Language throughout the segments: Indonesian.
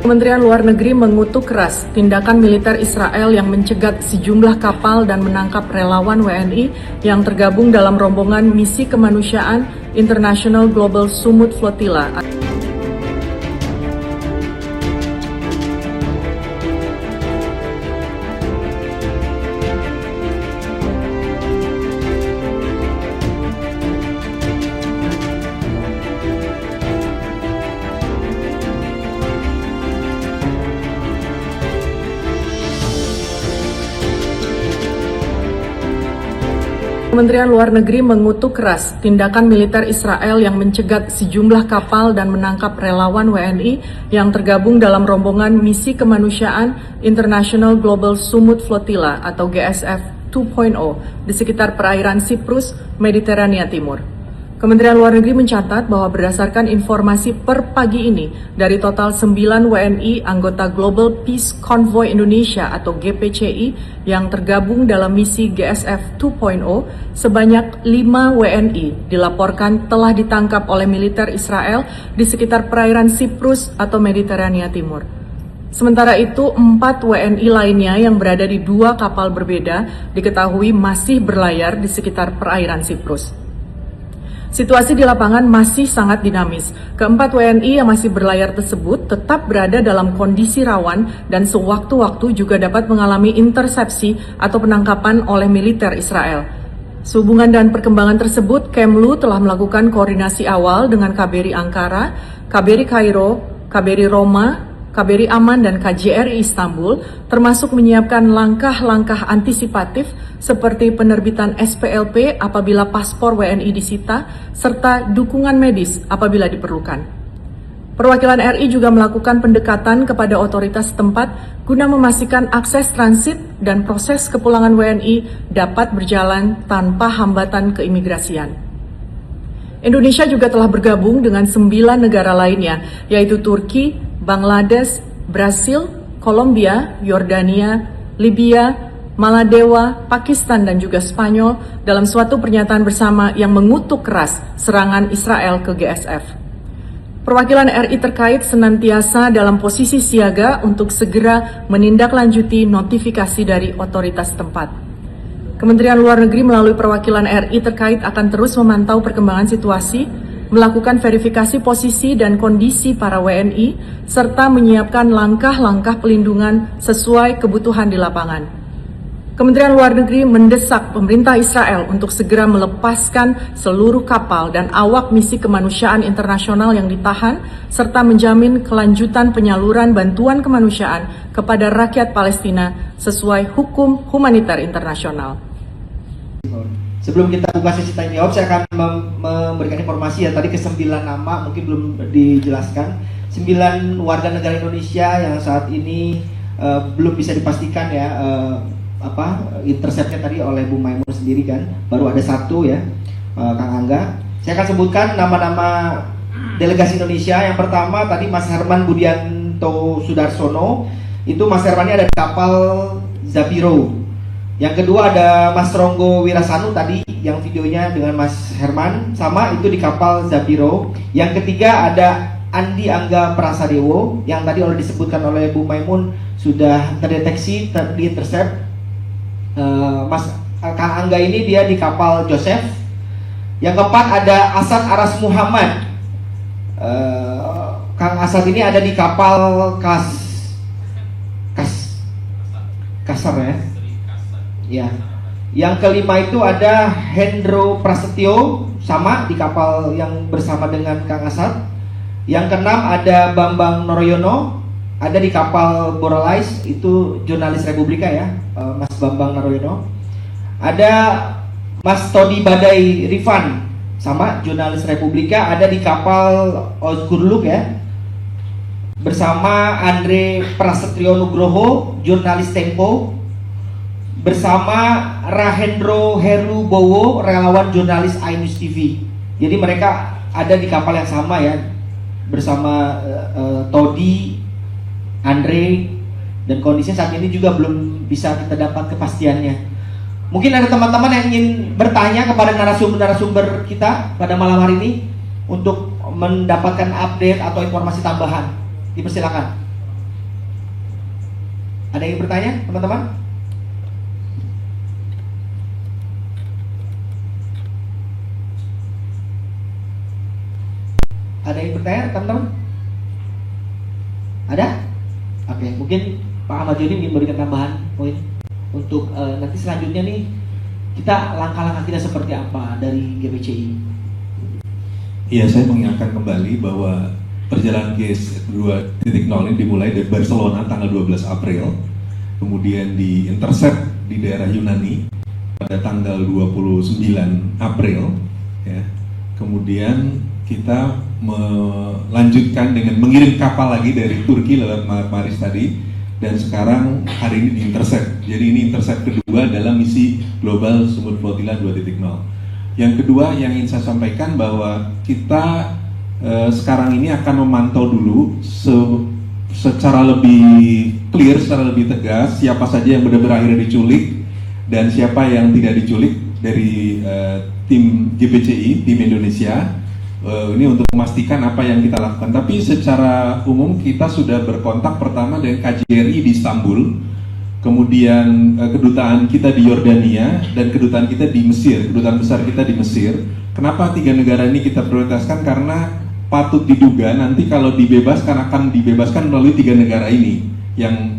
Kementerian Luar Negeri mengutuk keras tindakan militer Israel yang mencegat sejumlah kapal dan menangkap relawan WNI yang tergabung dalam rombongan misi kemanusiaan International Global Sumut Flotilla. Kementerian Luar Negeri mengutuk keras tindakan militer Israel yang mencegat sejumlah kapal dan menangkap relawan WNI yang tergabung dalam rombongan misi kemanusiaan International Global Sumut Flotilla atau GSF 2.0 di sekitar perairan Siprus, Mediterania Timur. Kementerian Luar Negeri mencatat bahwa berdasarkan informasi per pagi ini, dari total 9 WNI anggota Global Peace Convoy Indonesia atau GPCI yang tergabung dalam misi GSF 2.0, sebanyak 5 WNI dilaporkan telah ditangkap oleh militer Israel di sekitar perairan Siprus atau Mediterania Timur. Sementara itu, 4 WNI lainnya yang berada di 2 kapal berbeda diketahui masih berlayar di sekitar perairan Siprus. Situasi di lapangan masih sangat dinamis. Keempat WNI yang masih berlayar tersebut tetap berada dalam kondisi rawan dan sewaktu-waktu juga dapat mengalami intersepsi atau penangkapan oleh militer Israel. Sehubungan dan perkembangan tersebut, Kemlu telah melakukan koordinasi awal dengan KBRI Ankara, KBRI Kairo, KBRI Roma, KBRI Aman dan KJRI Istanbul, termasuk menyiapkan langkah-langkah antisipatif seperti penerbitan SPLP apabila paspor WNI disita, serta dukungan medis apabila diperlukan. Perwakilan RI juga melakukan pendekatan kepada otoritas setempat guna memastikan akses transit dan proses kepulangan WNI dapat berjalan tanpa hambatan keimigrasian. Indonesia juga telah bergabung dengan 9 negara lainnya, yaitu Turki, Bangladesh, Brasil, Kolombia, Yordania, Libya, Maladewa, Pakistan, dan juga Spanyol dalam suatu pernyataan bersama yang mengutuk keras serangan Israel ke GSF. Perwakilan RI terkait senantiasa dalam posisi siaga untuk segera menindaklanjuti notifikasi dari otoritas tempat. Kementerian Luar Negeri melalui perwakilan RI terkait akan terus memantau perkembangan situasi, melakukan verifikasi posisi dan kondisi para WNI, serta menyiapkan langkah-langkah pelindungan sesuai kebutuhan di lapangan. Kementerian Luar Negeri mendesak pemerintah Israel untuk segera melepaskan seluruh kapal dan awak misi kemanusiaan internasional yang ditahan, serta menjamin kelanjutan penyaluran bantuan kemanusiaan kepada rakyat Palestina sesuai hukum humaniter internasional. Sebelum kita buka sesi tanya jawab, saya akan memberikan informasi ya. Tadi ke 9 nama mungkin belum dijelaskan. 9 warga negara Indonesia yang saat ini belum bisa dipastikan ya interceptnya tadi oleh Bu Maimun sendiri kan. Baru ada 1 ya, Kang Angga. Saya akan sebutkan nama-nama delegasi Indonesia. Yang pertama tadi Mas Herman Budianto Sudarsono. Itu Mas Hermannya ada di kapal Zapiro. Yang kedua ada Mas Ronggo Wirasanu tadi yang videonya dengan Mas Herman, sama itu di kapal Zapiro. Yang ketiga ada Andi Angga Prasadewo yang tadi oleh disebutkan oleh Bu Maimun sudah terdeteksi di intercept. Mas Kang Angga ini dia di kapal Joseph. Yang keempat ada Asad Aras Muhammad. Kang Asad ini ada di kapal Kasar ya. Ya. Yang kelima itu ada Hendro Prasetyo, sama di kapal yang bersama dengan Kang Asad. Yang keenam ada Bambang Noroyono, ada di kapal Boralais, itu jurnalis Republika ya, Mas Bambang Noroyono. Ada Mas Todi Badai Rifan, sama jurnalis Republika, ada di kapal Ozgurluk ya, bersama Andre Prasetyo Nugroho, jurnalis Tempo, bersama Rahendro Heru Bowo, relawan jurnalis iNews TV. Jadi mereka ada di kapal yang sama ya, bersama Todi, Andre, dan kondisinya saat ini juga belum bisa kita dapat kepastiannya. Mungkin ada teman-teman yang ingin bertanya kepada narasumber-narasumber kita pada malam hari ini untuk mendapatkan update atau informasi tambahan. Dipersilakan. Ada yang bertanya, teman-teman? Ada yang bertanya, teman-teman? Ada? Oke, mungkin Pak Ahmad Joni ingin memberikan tambahan poin untuk nanti selanjutnya nih kita langkah-langkah kita seperti apa dari GPCI. Iya, saya mengingatkan kembali bahwa perjalanan GS 2.0 ini dimulai dari Barcelona tanggal 12 April, kemudian di intercept di daerah Yunani pada tanggal 29 April, ya. Kemudian kita melanjutkan dengan mengirim kapal lagi dari Turki lewat Paris tadi, dan sekarang hari ini di intercept. Jadi ini intercept kedua dalam misi Global Sumut Flotilla 2.0. Yang kedua yang ingin saya sampaikan bahwa kita sekarang ini akan memantau dulu secara lebih clear, secara lebih tegas siapa saja yang benar-benar akhirnya diculik dan siapa yang tidak diculik dari tim GPCI, tim Indonesia. Ini untuk memastikan apa yang kita lakukan. Tapi secara umum kita sudah berkontak pertama dengan KJRI di Istanbul, kemudian kedutaan kita di Yordania, dan kedutaan kita di Mesir, kedutaan besar kita di Mesir. Kenapa 3 negara ini kita prioritaskan? Karena patut diduga nanti kalau dibebaskan akan dibebaskan melalui 3 negara ini yang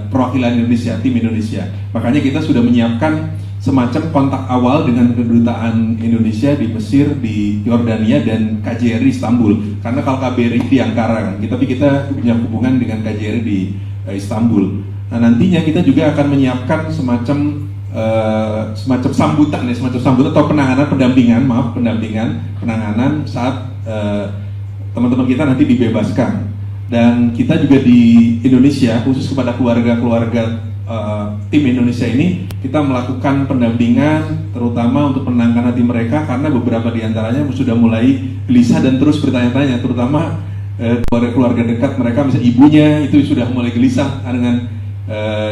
perwakilan Indonesia, tim Indonesia. Makanya kita sudah menyiapkan semacam kontak awal dengan kedutaan Indonesia di Mesir, di Yordania, dan KJRI Istanbul. Karena kalau KBRI di Ankara, tapi kita punya hubungan dengan KJRI di Istanbul. Nah, nantinya kita juga akan menyiapkan semacam sambutan atau penanganan saat teman-teman kita nanti dibebaskan. Dan kita juga di Indonesia, khusus kepada keluarga tim Indonesia ini, kita melakukan pendampingan terutama untuk menenangkan hati mereka, karena beberapa diantaranya sudah mulai gelisah dan terus bertanya-tanya, terutama keluarga dekat mereka, misalnya ibunya itu sudah mulai gelisah dengan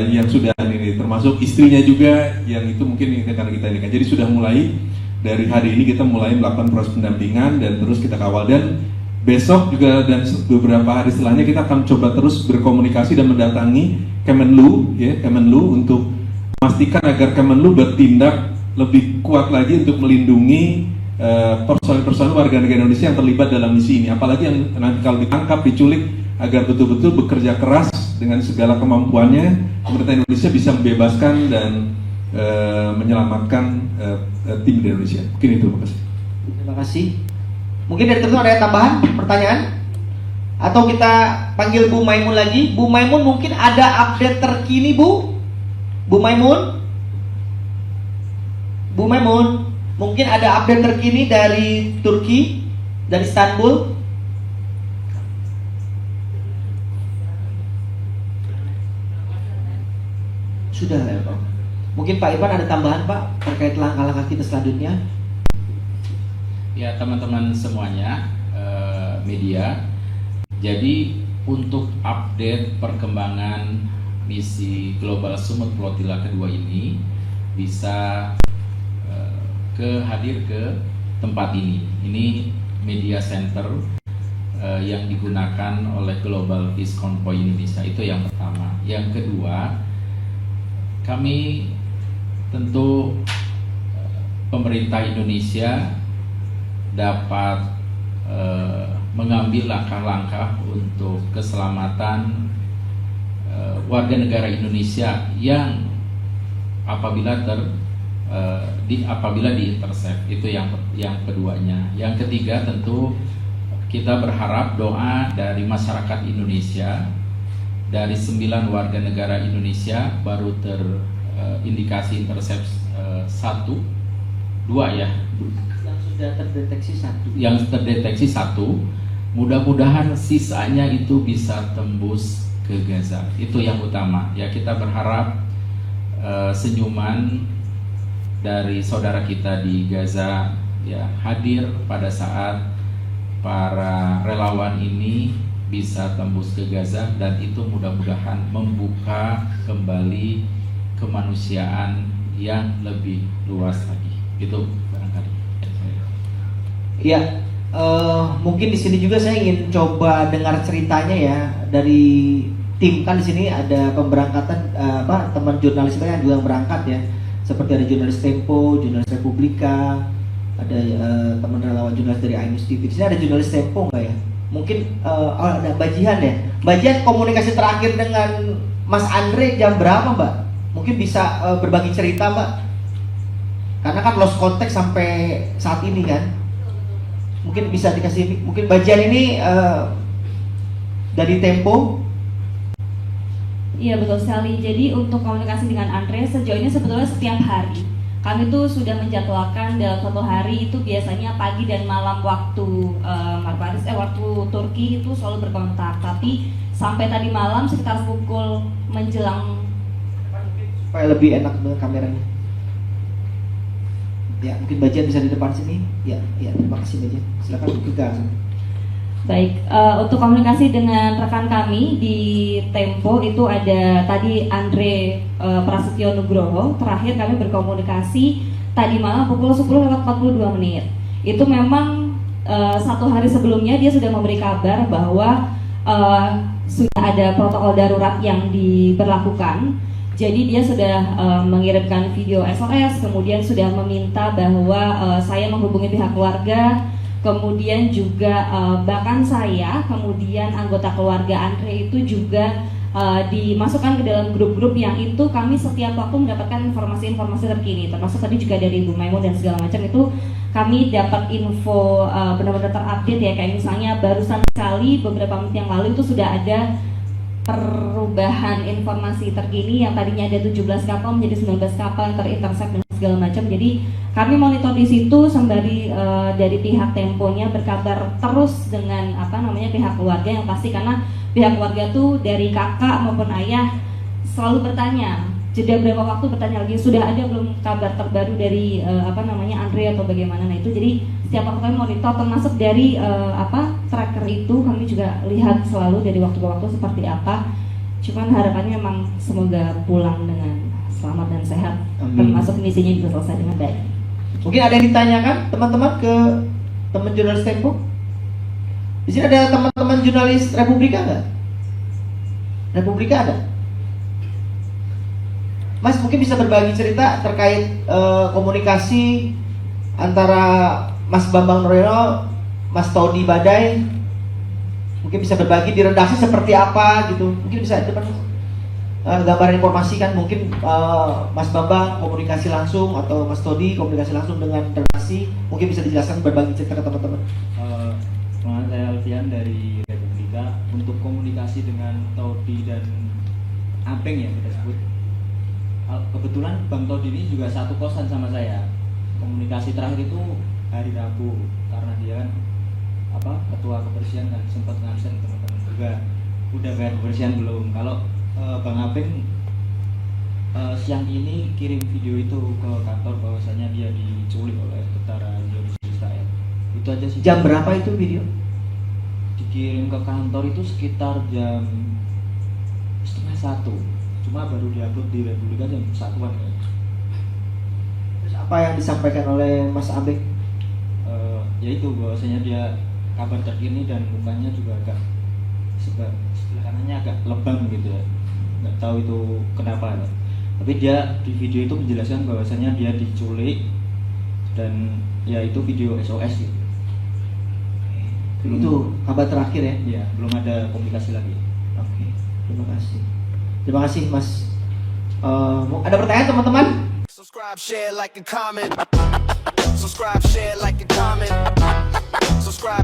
yang sudah ini, termasuk istrinya juga yang itu mungkin karena kita ini kan. Jadi sudah mulai dari hari ini kita mulai melakukan proses pendampingan dan terus kita kawal, dan besok juga dan beberapa hari setelahnya kita akan coba terus berkomunikasi dan mendatangi Kemenlu, ya, Kemenlu untuk memastikan agar Kemenlu bertindak lebih kuat lagi untuk melindungi personil-personil warga negara Indonesia yang terlibat dalam misi ini. Apalagi yang nanti kalau ditangkap, diculik, agar betul-betul bekerja keras dengan segala kemampuannya, pemerintah Indonesia bisa membebaskan dan menyelamatkan tim di Indonesia. Mungkin itu, terima kasih. Terima kasih. Mungkin dari teman-teman ada tambahan pertanyaan? Atau kita panggil Bu Maimun lagi? Bu Maimun, mungkin ada update terkini, Bu? Bu Maimun? Bu Maimun, mungkin ada update terkini dari Turki, dari Istanbul? Sudah ya, Pak. Mungkin Pak Irfan ada tambahan, Pak, terkait langkah-langkah kita selanjutnya? Ya, teman-teman semuanya, media. Jadi untuk update perkembangan misi Global Sumut Flotilla kedua ini bisa hadir ke tempat ini. Ini media center yang digunakan oleh Global Peace Convoy Indonesia. Itu yang pertama. Yang kedua, kami tentu pemerintah Indonesia dapat mengambil langkah-langkah untuk keselamatan warga negara Indonesia yang apabila diintercept. Itu yang keduanya. Yang ketiga, tentu kita berharap doa dari masyarakat Indonesia. Dari 9 warga negara Indonesia baru terindikasi intercept 1, 2 ya. Yang sudah terdeteksi 1. Yang terdeteksi 1. Mudah-mudahan sisanya itu bisa tembus ke Gaza. Itu yang utama. Ya, kita berharap senyuman dari saudara kita di Gaza ya hadir pada saat para relawan ini bisa tembus ke Gaza, dan itu mudah-mudahan membuka kembali kemanusiaan yang lebih luas lagi. Itu barangkali. Iya, mungkin di sini juga saya ingin coba dengar ceritanya ya dari tim kan di sini ada pemberangkatan teman jurnalis kita yang juga berangkat ya, seperti ada jurnalis Tempo, jurnalis Republika, ada teman relawan jurnalis dari iNews TV. Di sini ada jurnalis Tempo nggak ya? Mungkin ada Bajihan ya. Bajihan, komunikasi terakhir dengan Mas Andre jam berapa Mbak? Mungkin bisa berbagi cerita Mbak. Karena kan lost contact sampai saat ini kan. Mungkin bisa dikasih, mungkin Bajihan ini dari Tempo. Iya betul sekali. Jadi untuk komunikasi dengan Andre sejauh ini sebetulnya setiap hari kami tuh sudah menjadwalkan dalam satu hari itu biasanya pagi dan malam waktu waktu Turki itu selalu berkontak. Tapi sampai tadi malam sekitar pukul menjelang, supaya lebih enak dengan kameranya. Ya mungkin Bajian bisa di depan sini. Ya terima kasih Bajian. Silakan ke gas. baik, untuk komunikasi dengan rekan kami di Tempo itu ada tadi Andre Prasetyo Nugroho. Terakhir kami berkomunikasi tadi malam pukul 10:42. Itu memang satu hari sebelumnya dia sudah memberi kabar bahwa sudah ada protokol darurat yang diberlakukan. Jadi dia sudah mengirimkan video SOS, kemudian sudah meminta bahwa saya menghubungi pihak keluarga. Kemudian juga bahkan saya, kemudian anggota keluarga Andre itu juga dimasukkan ke dalam grup-grup yang itu kami setiap waktu mendapatkan informasi-informasi terkini. Termasuk tadi juga dari Ibu Maimun dan segala macam itu kami dapat info benar-benar terupdate ya. Kayak misalnya barusan sekali beberapa menit yang lalu itu sudah ada perubahan informasi terkini yang tadinya ada 17 kapal menjadi 19 kapal yang terintercept dan segala macam. Jadi kami monitor di situ sembari dari pihak Temponya berkabar terus dengan pihak keluarga yang pasti, karena pihak keluarga tuh dari kakak maupun ayah selalu bertanya jeda berapa waktu, bertanya lagi sudah ada belum kabar terbaru dari Andre atau bagaimana. Nah itu jadi setiap waktu kami monitor, termasuk dari tracker itu kami juga lihat selalu dari waktu ke waktu seperti apa. Cuman harapannya memang semoga pulang dengan selamat dan sehat. Amin. Termasuk misinya juga selesai dengan baik. Mungkin ada yang ditanyakan teman-teman ke teman jurnalis Tempo? Di sini ada teman-teman jurnalis Republika nggak? Republika ada? Mas mungkin bisa berbagi cerita terkait komunikasi antara Mas Bambang Nureno, Mas Todi Badai. Mungkin bisa berbagi di redaksi seperti apa gitu. Mungkin bisa di depan gambaran informasi kan, mungkin Mas Bambang komunikasi langsung atau Mas Todi komunikasi langsung dengan redaksi. Mungkin bisa dijelaskan, berbagi cerita ke teman-teman. Saya Alfian dari Republika. Untuk komunikasi dengan Todi dan Apeng ya kita sebut, kebetulan Bang Todi ini juga satu kosan sama saya. Komunikasi terakhir itu hari Rabu, karena dia kan ketua kebersihan dan sempat ngabsen teman-teman juga. Udah bayar kebersihan belum? Kalau Bang Apeng siang ini kirim video itu ke kantor bahwasanya dia diculik oleh tentara Zionis Israel. Itu aja sih. Jam berapa itu video? Dikirim ke kantor itu sekitar jam 12:30. Cuma baru diupload di Republika jam 1-an kayaknya. Terus apa yang disampaikan oleh Mas Abeng? Yaitu bahwasanya dia kabar terkini dan mukanya juga agak sebelah kanannya agak lebam gitu ya. Nggak tahu itu kenapa ya. Tapi dia di video itu menjelaskan bahwasanya dia diculik dan ya itu video SOS gitu. Itu kabar terakhir ya? Ya, belum ada komunikasi lagi. Oke, terima kasih. Terima kasih Mas. Ada pertanyaan teman-teman? Subscribe, share, like, and comment. Subscribe, share, like, and comment. Subscribe.